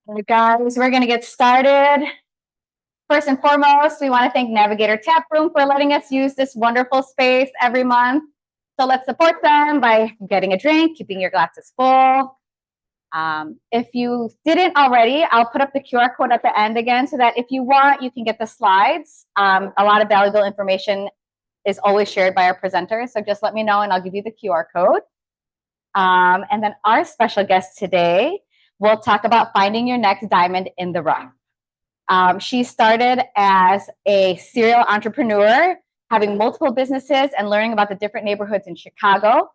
All right, guys, we're going to get started. First and foremost, we want to thank Navigator Tap Room for letting us use this wonderful space every month. So let's support them by getting a drink, keeping your glasses full. If you didn't already, I'll put up the QR code at the end again so that if you want, you can get the slides. A lot of valuable information is always shared by our presenters. So just let me know and I'll give you the QR code. And then our special guest today will talk about finding your next diamond in the rough. She started as a serial entrepreneur, having multiple businesses and learning about the different neighborhoods in Chicago.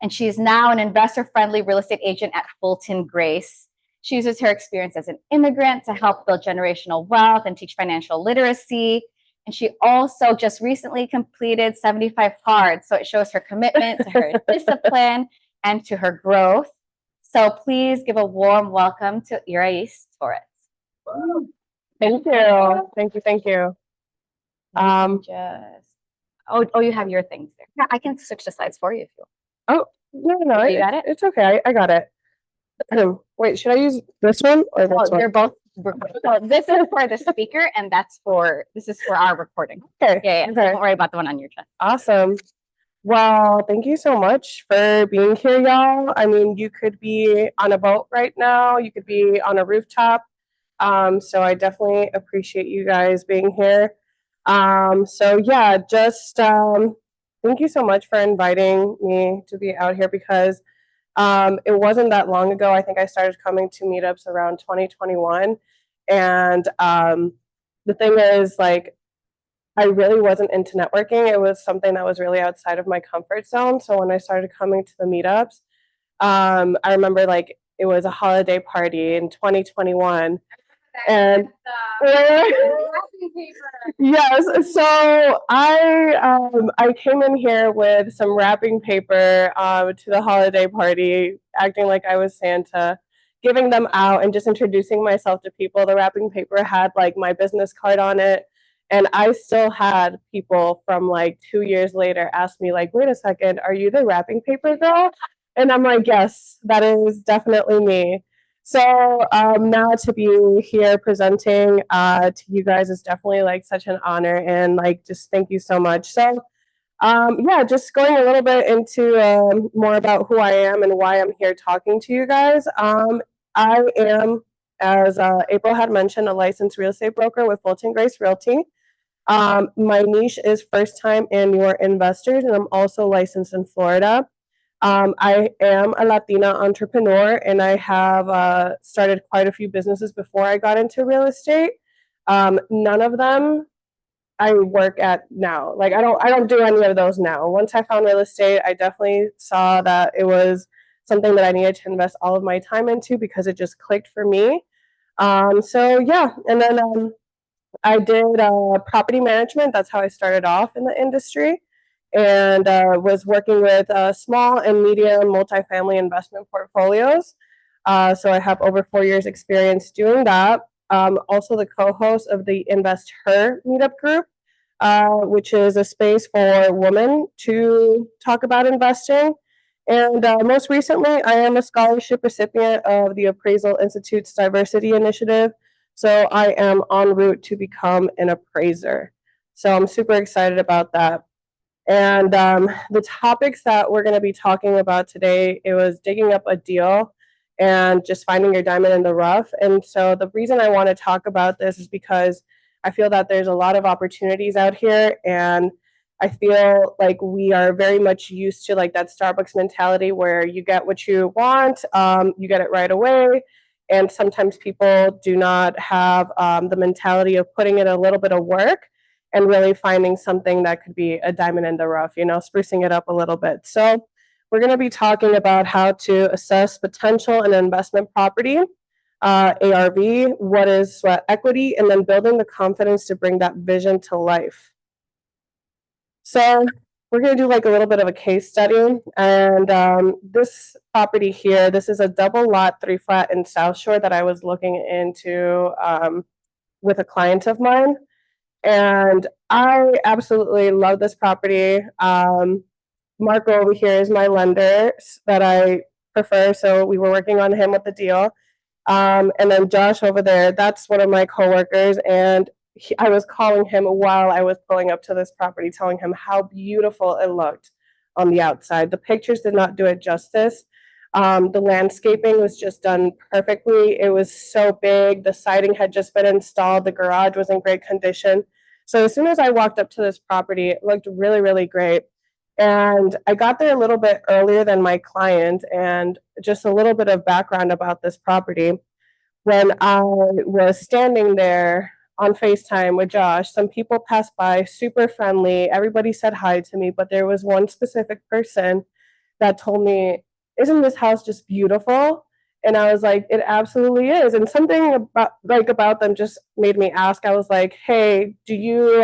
And she is now an investor-friendly real estate agent at Fulton Grace. She uses her experience as an immigrant to help build generational wealth and teach financial literacy. And she also just recently completed 75 Hard. So it shows her commitment to her discipline and to her growth. So please give a warm welcome to Irais Torres. Thank you. Thank you. Thank you. You have your things there. Yeah, I can switch the slides for you if you want. No, you got it? It's okay. I got it. Wait, should I use this one or this one? They're both. So this is for the speaker, and this is for our recording. Okay. Yeah. Okay. Don't worry about the one on your chest. Awesome. Well, thank you so much for being here, y'all. I mean, you could be on a boat right now. You could be on a rooftop. So I definitely appreciate you guys being here. So yeah, just thank you so much for inviting me to be out here because it wasn't that long ago. I think I started coming to meetups around 2021. And the thing is, like, I really wasn't into networking. It was something that was really outside of my comfort zone. So when I started coming to the meetups, I remember like it was a holiday party in 2021. And yes, so I came in here with some wrapping paper to the holiday party, acting like I was Santa, giving them out and just introducing myself to people. The wrapping paper had like my business card on it, and I still had people from like 2 years later ask me like, "Wait a second, are you the wrapping paper girl?" And I'm like, "Yes, that is definitely me." So now to be here presenting to you guys is definitely like such an honor, and like just thank you so much. So yeah, just going a little bit into more about who I am and why I'm here talking to you guys. I am, as April had mentioned, a licensed real estate broker with Fulton Grace Realty. My niche is first-time and newer investors, and I'm also licensed in Florida. I am a Latina entrepreneur, and I have started quite a few businesses before I got into real estate. None of them I work at now. Like I don't do any of those now. Once I found real estate, I definitely saw that it was something that I needed to invest all of my time into because it just clicked for me. So yeah, and then I did property management. That's how I started off in the industry, and was working with small and medium multifamily investment portfolios. So I have over 4 years experience doing that. Also the co-host of the Invest Her meetup group, which is a space for women to talk about investing. And most recently, I am a scholarship recipient of the Appraisal Institute's Diversity Initiative. So I am en route to become an appraiser. So I'm super excited about that. And the topics that we're going to be talking about today, it was digging up a deal and just finding your diamond in the rough. And so the reason I want to talk about this is because I feel that there's a lot of opportunities out here, and I feel like we are very much used to like that Starbucks mentality where you get what you want, you get it right away. And sometimes people do not have the mentality of putting in a little bit of work and really finding something that could be a diamond in the rough, you know, sprucing it up a little bit. So we're going to be talking about how to assess potential in investment property, ARV, what is sweat equity, and then building the confidence to bring that vision to life. So we're going to do like a little bit of a case study. And this property here, this is a double lot, 3 flat in South Shore that I was looking into with a client of mine. And I absolutely love this property. Marco over here is my lender that I prefer, so we were working on him with the deal. And then Josh over there, that's one of my coworkers, and I was calling him while I was pulling up to this property, telling him how beautiful it looked on the outside. The pictures did not do it justice. The landscaping was just done perfectly. It was so big. The siding had just been installed. The garage was in great condition. So as soon as I walked up to this property, it looked really, really great. And I got there a little bit earlier than my client, and just a little bit of background about this property. When I was standing there on FaceTime with Josh, some people passed by, super friendly. Everybody said hi to me, but there was one specific person that told me, "Isn't this house just beautiful?" And I was like, "It absolutely is." And something about them just made me ask. I was like, "Hey, do you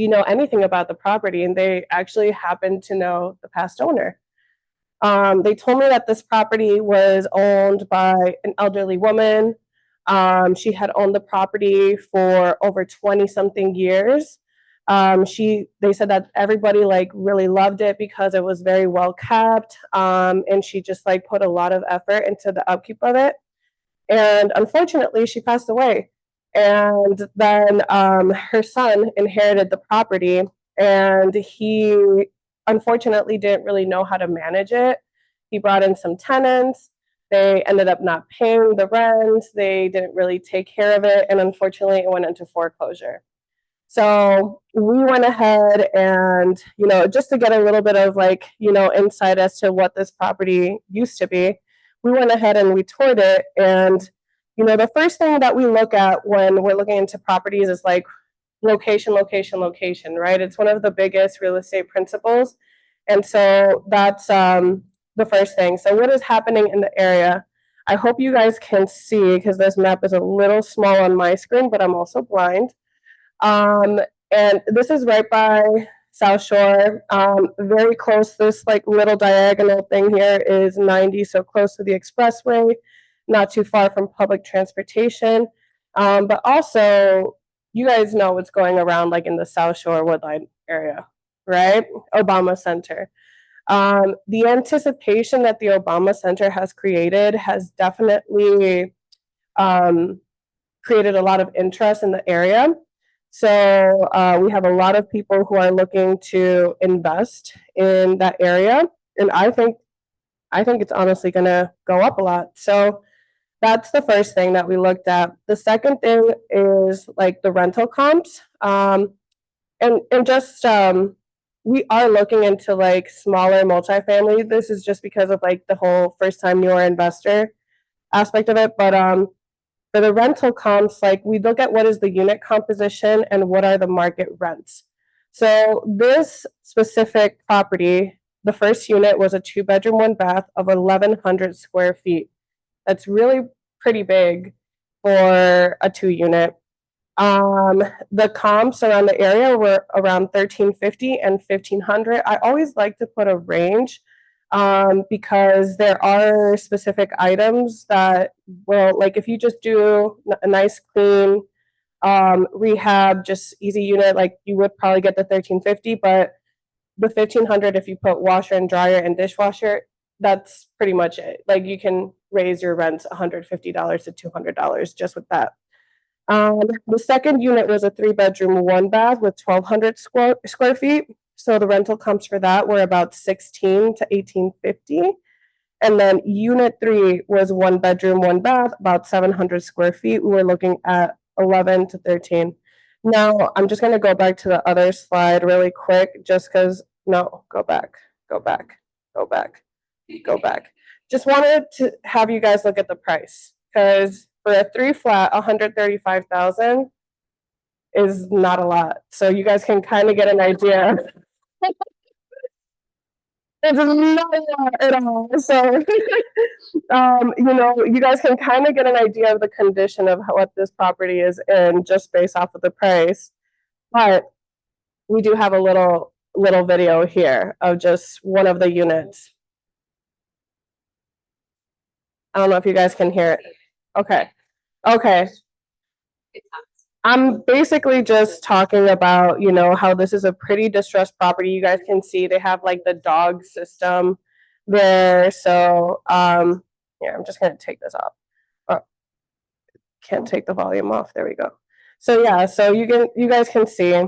know anything about the property?" And they actually happened to know the past owner. They told me that this property was owned by an elderly woman. She had owned the property for over 20 something years. They said that everybody like really loved it because it was very well kept. And she just like put a lot of effort into the upkeep of it. And unfortunately, she passed away. And then her son inherited the property, and he unfortunately didn't really know how to manage it. He brought in some tenants. They ended up not paying the rent. They didn't really take care of it. And unfortunately, it went into foreclosure. So we went ahead and, just to get a little bit of like, insight as to what this property used to be, we went ahead and we toured it. And, the first thing that we look at when we're looking into properties is like location, location, location, right? It's one of the biggest real estate principles. And so that's the first thing. So what is happening in the area? I hope you guys can see because this map is a little small on my screen, but I'm also blind. And this is right by South Shore, very close. This like little diagonal thing here is 90, so close to the expressway, not too far from public transportation. But also, you guys know what's going around like in the South Shore Woodline area, right? Obama Center. The anticipation that the Obama Center has created has definitely created a lot of interest in the area. So we have a lot of people who are looking to invest in that area, and I think it's honestly going to go up a lot. So that's the first thing that we looked at. The second thing is like the rental comps, and just we are looking into like smaller multifamily. This is just because of like the whole first time newer investor aspect of it, but for the rental comps, like we look at what is the unit composition and what are the market rents. So this specific property, the first unit was a 2-bedroom, 1-bath of 1,100 square feet. That's really pretty big for a 2-unit. The comps around the area were around 1,350 and 1,500. I always like to put a range because there are specific items that will, like if you just do a nice clean rehab, just easy unit, like you would probably get the 1,350, but the 1,500, if you put washer and dryer and dishwasher, that's pretty much it. Like you can raise your rents $150 to $200 just with that. The second unit was a 3-bedroom, 1-bath with 1,200 square feet. So the rental comps for that were about 16 to 1850. And then unit 3 was 1-bedroom, 1-bath, about 700 square feet. We were looking at 11 to 13. Now I'm just going to go back to the other slide really quick, just because no, go back. Just wanted to have you guys look at the price, because for a 3-flat, 135,000 is not a lot. So you guys can kind of get an idea. It's not a lot at all. So, you guys can kind of get an idea of the condition of what this property is in just based off of the price. But we do have a little video here of just one of the units. I don't know if you guys can hear it. Okay. I'm basically just talking about, how this is a pretty distressed property. You guys can see they have like the dog system there. So, yeah, I'm just going to take this off. can't take the volume off. There we go. So yeah, so you guys can see,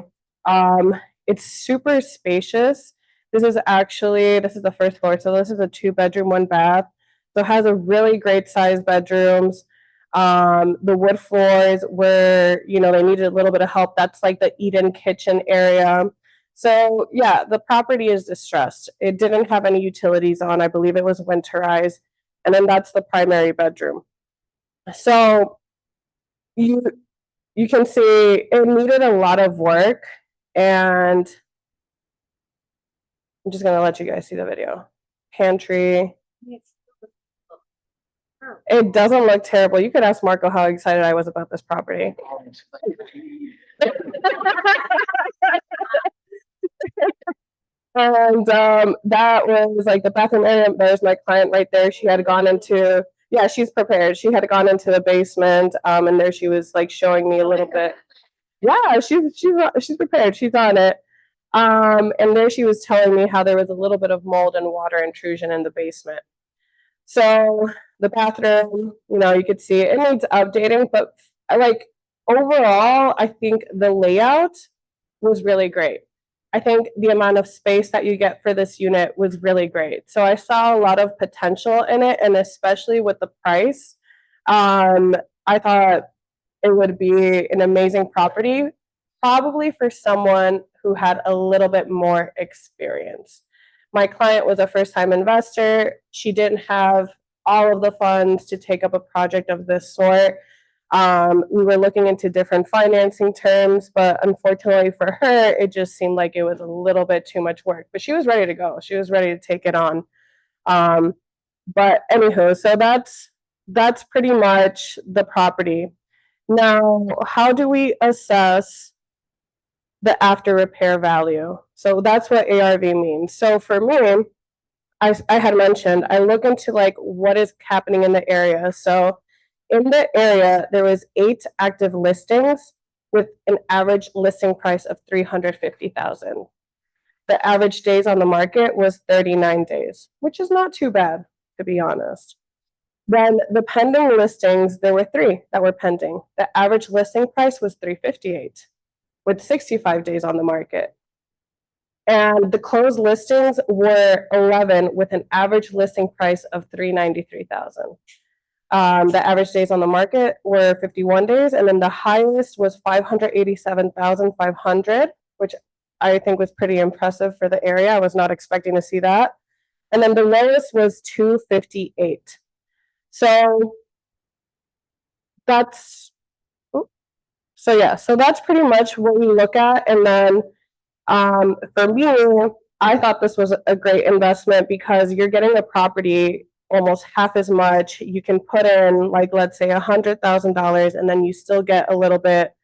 it's super spacious. This is the first floor. So this is a 2-bedroom, 1-bath. So it has a really great sized bedrooms. The wood floors were, they needed a little bit of help. That's like the eat-in kitchen area. So yeah, the property is distressed. It didn't have any utilities on. I believe it was winterized. And then that's the primary bedroom. So you can see it needed a lot of work, and I'm just gonna let you guys see the video. Pantry. It doesn't look terrible. You could ask Marco how excited I was about this property. And that was like the bathroom area. There's my client right there. She had gone into, yeah, she's prepared. She had gone into the basement, and there she was like showing me a little bit. Yeah, she's prepared. She's on it. And there she was telling me how there was a little bit of mold and water intrusion in the basement. So the bathroom, you could see it needs updating, but overall, I think the layout was really great. I think the amount of space that you get for this unit was really great. So I saw a lot of potential in it, and especially with the price, I thought it would be an amazing property, probably for someone who had a little bit more experience. My client was a first-time investor. She didn't have all of the funds to take up a project of this sort. We were looking into different financing terms, but unfortunately for her, it just seemed like it was a little bit too much work. But she was ready to go. She was ready to take it on. But anywho, so that's pretty much the property. Now, how do we assess the after repair value? So that's what ARV means. So for me, I had mentioned, I look into like what is happening in the area. So in the area, there was 8 active listings with an average listing price of $350,000. The average days on the market was 39 days, which is not too bad, to be honest. Then the pending listings, there were 3 that were pending. The average listing price was $358,000 with 65 days on the market. And the closed listings were 11 with an average listing price of $393,000. The average days on the market were 51 days, and then the highest was 587,500, which I think was pretty impressive for the area. I was not expecting to see that. And then the lowest was 258. So that's that's pretty much what we look at. And then for me, I thought this was a great investment because you're getting a property almost half as much. You can put in, like, let's say $100,000, and then you still get a little bit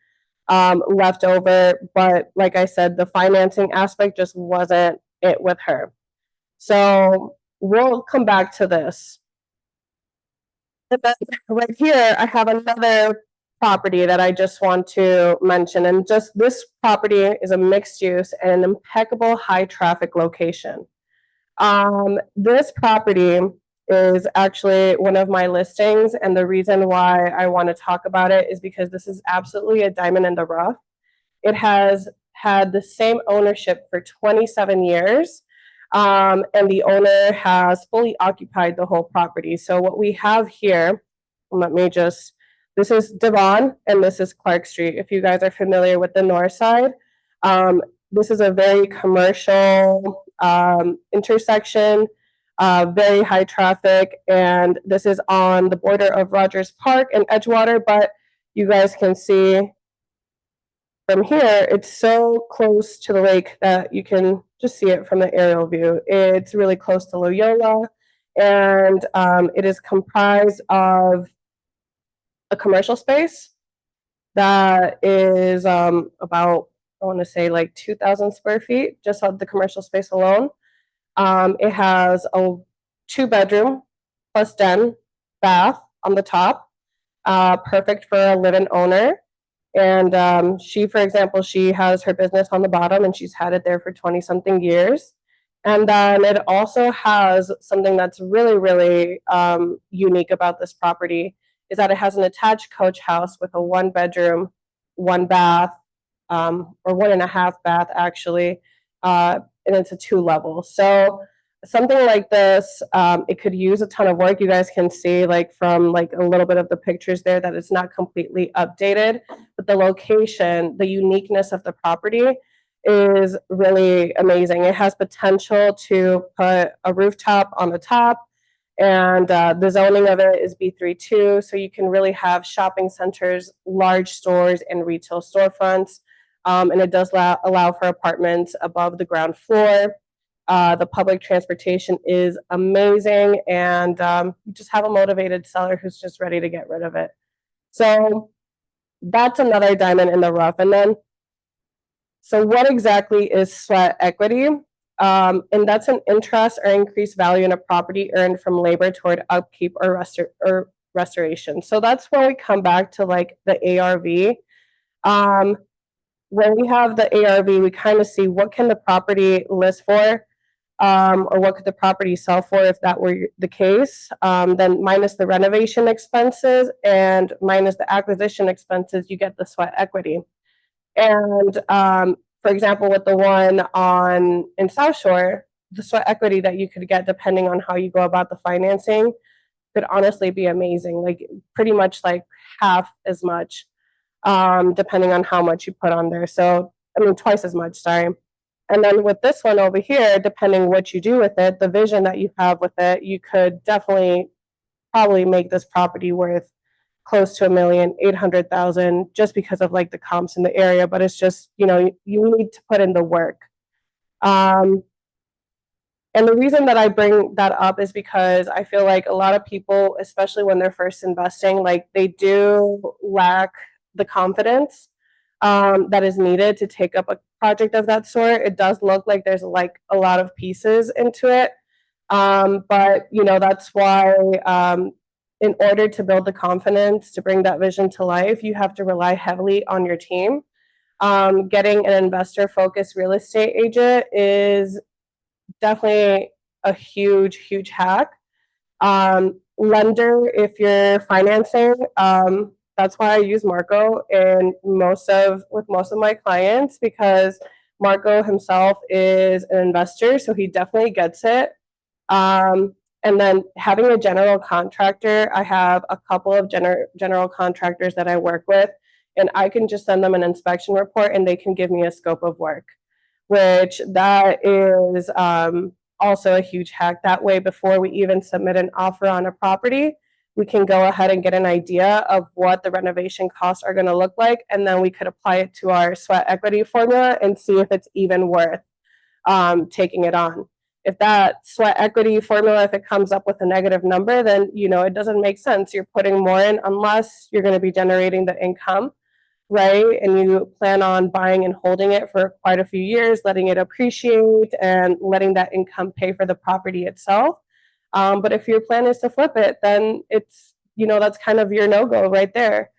left over. But like I said, the financing aspect just wasn't it with her. So we'll come back to this. And then right here, I have another property that I just want to mention. And just this property is a mixed use and an impeccable high traffic location. This property is actually one of my listings, and the reason why I want to talk about it is because this is absolutely a diamond in the rough. It has had the same ownership for 27 years, and the owner has fully occupied the whole property. So what we have here, this is Devon and this is Clark Street. If you guys are familiar with the north side, this is a very commercial intersection, very high traffic, and this is on the border of Rogers Park and Edgewater, but you guys can see from here, it's so close to the lake that you can just see it from the aerial view. It's really close to Loyola, and it is comprised of a commercial space that is about, I want to say, like 2,000 square feet, just on the commercial space alone. It has a 2-bedroom plus den bath on the top, perfect for a live-in owner. And she, for example, she has her business on the bottom, and she's had it there for 20-something years. And then it also has something that's really, really unique about this property is that it has an attached coach house with a 1-bedroom, 1-bath, or 1.5 bath actually, and it's a 2-level. So something like this, it could use a ton of work. You guys can see like from like a little bit of the pictures there that it's not completely updated, but the location, the uniqueness of the property is really amazing. It has potential to put a rooftop on the top, and the zoning of it is B32, so you can really have shopping centers, large stores, and retail storefronts. And it does allow for apartments above the ground floor. The public transportation is amazing, and you just have a motivated seller who's just ready to get rid of it. So that's another diamond in the rough. And then, so what exactly is sweat equity? And that's an interest or increased value in a property earned from labor toward upkeep or restoration. So that's when we come back to like the ARV. When we have the ARV, we kind of see what can the property list for, or what could the property sell for if that were the case. Then minus the renovation expenses and minus the acquisition expenses, you get the sweat equity. And for example, with the one in South Shore, the sweat equity that you could get depending on how you go about the financing could honestly be amazing, like pretty much like half as much, depending on how much you put on there. So, I mean, twice as much, sorry. And then with this one over here, depending what you do with it, the vision that you have with it, you could definitely probably make this property worth close to $1,800,000 just because of like the comps in the area. But it's just, you know, you need to put in the work. And the reason that I bring that up is because I feel like a lot of people, especially when they're first investing, like they do lack the confidence that is needed to take up a project of that sort. It does look like there's like a lot of pieces into it. But, you know, that's why in order to build the confidence to bring that vision to life, you have to rely heavily on your team. Getting an investor-focused real estate agent is definitely a huge, huge hack. Lender, if you're financing, that's why I use Marco with most of my clients, because Marco himself is an investor, so he definitely gets it. And then having a general contractor, I have a couple of general contractors that I work with, and I can just send them an inspection report and they can give me a scope of work, which that is also a huge hack. That way, before we even submit an offer on a property, we can go ahead and get an idea of what the renovation costs are going to look like, and then we could apply it to our sweat equity formula and see if it's even worth taking it on. If that sweat equity formula, if it comes up with a negative number, then, you know, it doesn't make sense. You're putting more in unless you're going to be generating the income, right? And you plan on buying and holding it for quite a few years, letting it appreciate and letting that income pay for the property itself. But if your plan is to flip it, then it's, you know, that's kind of your no-go right there.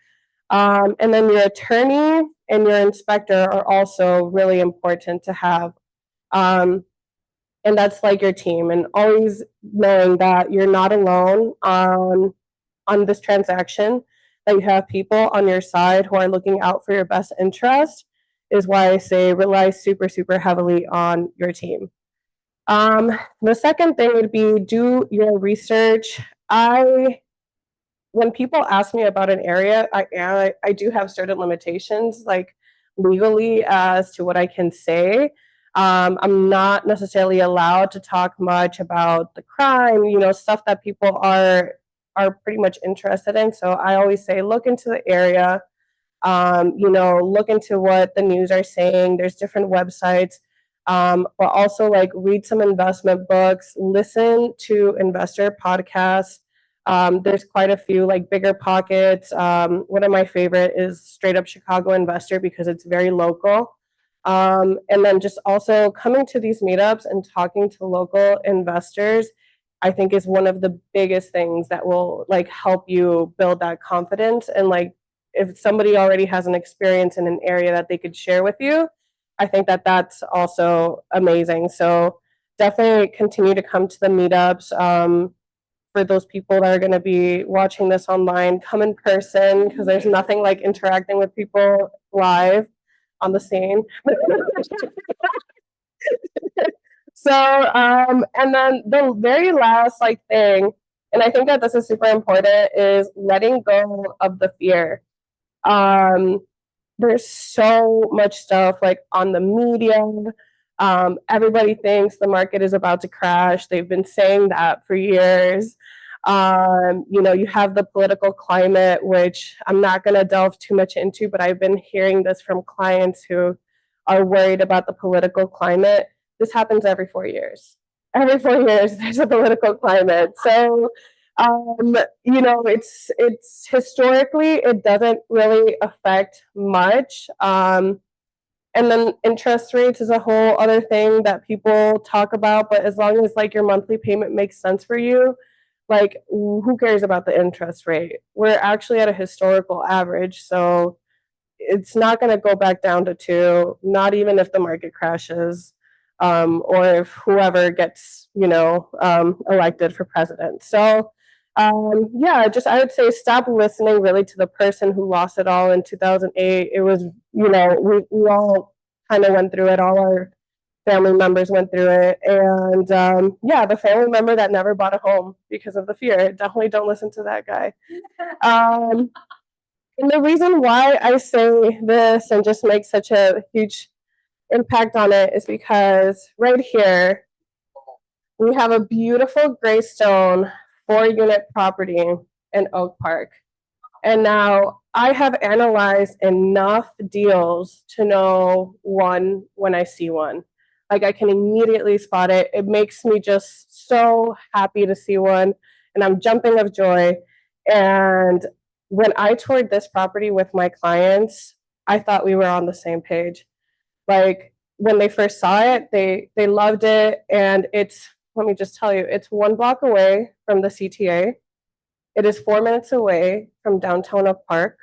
And then your attorney and your inspector are also really important to have. And that's like your team, and always knowing that you're not alone on this transaction, that you have people on your side who are looking out for your best interest, is why I say rely super, super heavily on your team. The second thing would be do your research. When people ask me about an area, I do have certain limitations, like legally, as to what I can say. I'm not necessarily allowed to talk much about the crime, you know, stuff that people are pretty much interested in. So I always say, look into the area, you know, look into what the news are saying. There's different websites, but also like read some investment books, listen to investor podcasts. There's quite a few, like Bigger Pockets. One of my favorite is Straight Up Chicago Investor, because it's very local. And then just also coming to these meetups and talking to local investors, I think is one of the biggest things that will like help you build that confidence. And like if somebody already has an experience in an area that they could share with you, I think that that's also amazing. So definitely continue to come to the meetups. for those people that are going to be watching this online, come in person, because there's nothing like interacting with people live on the scene. So, and then the very last like thing, and I think that this is super important, is letting go of the fear. There's so much stuff like on the media. Everybody thinks the market is about to crash. They've been saying that for years. You know, you have the political climate, which I'm not going to delve too much into, but I've been hearing this from clients who are worried about the political climate. This happens every 4 years. Every 4 years, there's a political climate. So, you know, it's historically, it doesn't really affect much. And then interest rates is a whole other thing that people talk about, but as long as like your monthly payment makes sense for you, like who cares about the interest rate? We're actually at a historical average, so it's not going to go back down to 2, not even if the market crashes, or if whoever gets, you know, elected for president. So, yeah, just I would say stop listening really to the person who lost it all in 2008. It was, you know, we all kind of went through it. All our family members went through it. And yeah, the family member that never bought a home because of the fear, definitely don't listen to that guy. And the reason why I say this and just make such a huge impact on it is because right here, we have a beautiful gray stone 4-unit property in Oak Park. And now I have analyzed enough deals to know one when I see one. Like I can immediately spot it. It makes me just so happy to see one, and I'm jumping of joy. And when I toured this property with my clients, I thought we were on the same page. Like when they first saw it, they loved it. And it's, let me just tell you, it's 1 block away from the CTA. It is 4 minutes away from downtown Oak Park.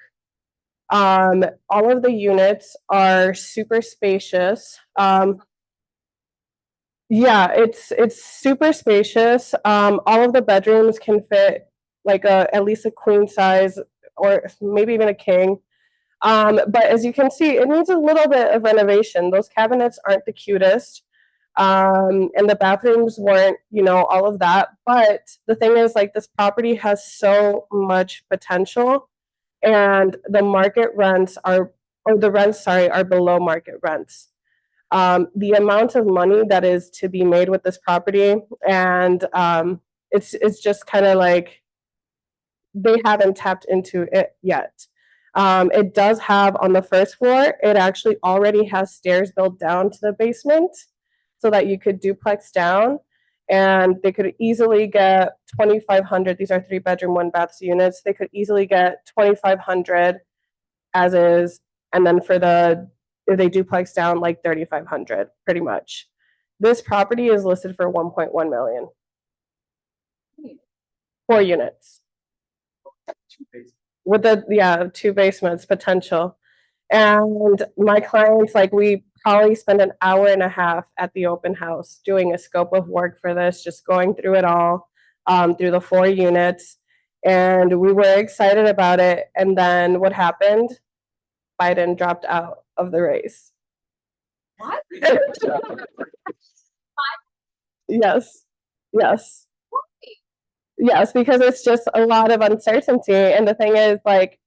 All of the units are super spacious. Yeah, it's super spacious. All of the bedrooms can fit like at least a queen size or maybe even a king. But as you can see, it needs a little bit of renovation. Those cabinets aren't the cutest. And the bathrooms weren't, you know, all of that. But the thing is, like, this property has so much potential, and the market rents are, or the rents, sorry, are below market rents. The amount of money that is to be made with this property, and it's just kind of like they haven't tapped into it yet. It does have on the first floor, it actually already has stairs built down to the basement so that you could duplex down, and they could easily get 2,500. These are 3-bedroom, 1-bath units. They could easily get 2,500 as is, and then for the, if they duplex down, like 3,500 pretty much. This property is listed for 1.1 million. 4 units. With the 2 basements potential. And my clients, like, we probably spend an hour and a half at the open house doing a scope of work for this, just going through it all, through the 4 units. And we were excited about it. And then what happened? Biden dropped out of the race. What? Yes. Yes. Yes, because it's just a lot of uncertainty. And the thing is, like,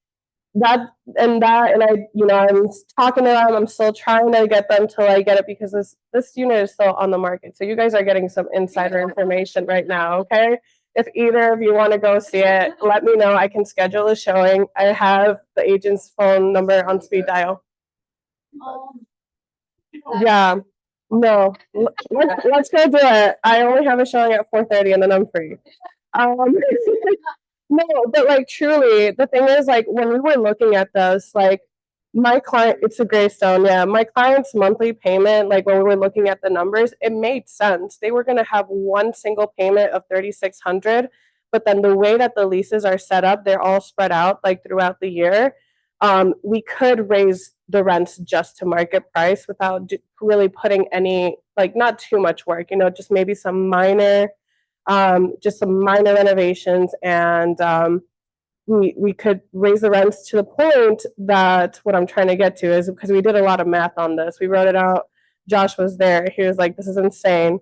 that, and I, you know, I'm talking to them, I'm still trying to get them to like get it, because this unit is still on the market. So you guys are getting some insider information right now, okay? If either of you want to go see it, let me know. I can schedule a showing. I have the agent's phone number on speed dial. Yeah. No. Let's go do it. I only have a showing at 4:30 and then I'm free. No, but like truly, the thing is, like, when we were looking at this, like, my client, it's a Greystone, yeah. My client's monthly payment, like when we were looking at the numbers, it made sense. They were going to have one single payment of $3,600, but then the way that the leases are set up, they're all spread out like throughout the year. We could raise the rents just to market price without really putting any, like, not too much work, you know, just maybe some minor just some minor renovations, and we could raise the rents to the point that what I'm trying to get to is, because we did a lot of math on this. We wrote it out. Josh was there. He was like, this is insane.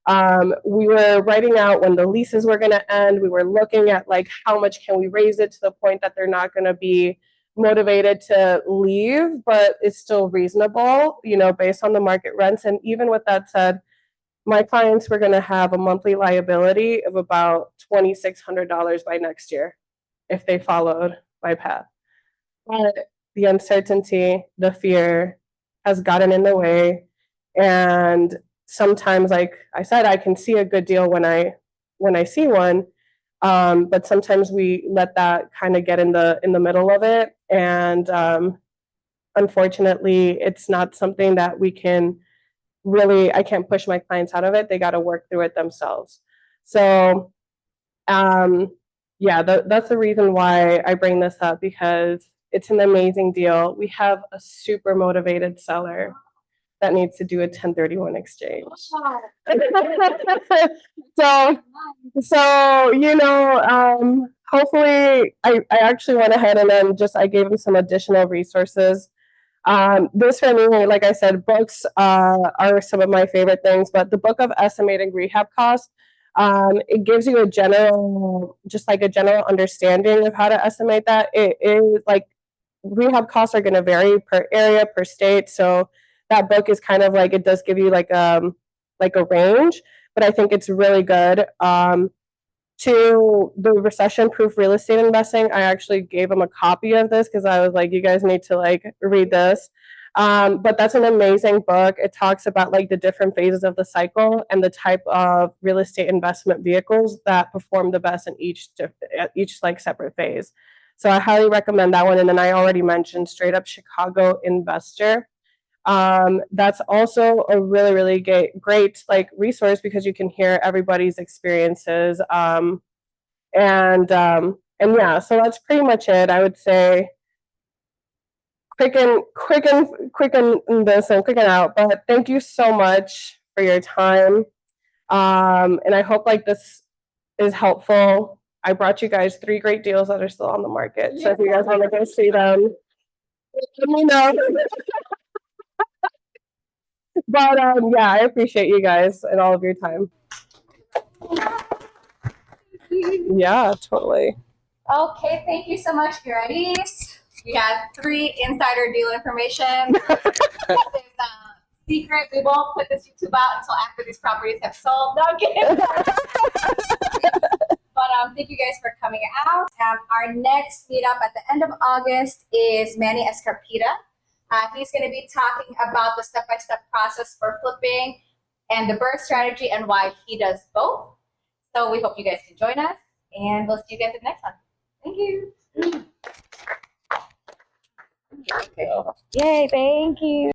We were writing out when the leases were going to end. We were looking at like how much can we raise it to the point that they're not going to be motivated to leave, but it's still reasonable, you know, based on the market rents. And even with that said, my clients were going to have a monthly liability of about $2,600 by next year if they followed my path. But the uncertainty, the fear has gotten in the way. And sometimes, like I said, I can see a good deal when I see one. But sometimes we let that kind of get in the middle of it. And unfortunately, it's not something that we can really, I can't push my clients out of it. They got to work through it themselves. So yeah, that's the reason why I bring this up, because it's an amazing deal. We have a super motivated seller that needs to do a 1031 exchange. So you know, hopefully I actually went ahead and then I gave him some additional resources. This for me, like I said, books are some of my favorite things, but the book of estimating rehab costs, it gives you a general understanding of how to estimate that. It is like rehab costs are going to vary per area, per state. So that book is kind of like, it does give you like a range, but I think it's really good. To the recession-proof real estate investing, I actually gave them a copy of this because I was like, you guys need to like read this. But that's an amazing book. It talks about like the different phases of the cycle and the type of real estate investment vehicles that perform the best in each like separate phase. So I highly recommend that one. And then I already mentioned Straight Up Chicago Investor. That's also a really, really great like resource because you can hear everybody's experiences. And yeah, so that's pretty much it. I would say quick and out. But thank you so much for your time. And I hope like this is helpful. I brought you guys 3 great deals that are still on the market. So if you guys want to go see them, let me know. But yeah, I appreciate you guys and all of your time. Yeah, totally. Okay, thank you so much, Irais. We have 3 insider deal information. This is secret. We won't put this YouTube out until after these properties have sold. No, I'm kidding. But thank you guys for coming out. Our next meetup at the end of August is Manny Escarpita. He's going to be talking about the step-by-step process for flipping and the birth strategy and why he does both. So we hope you guys can join us, and we'll see you guys at the next one. Thank you. Okay. Yay, thank you.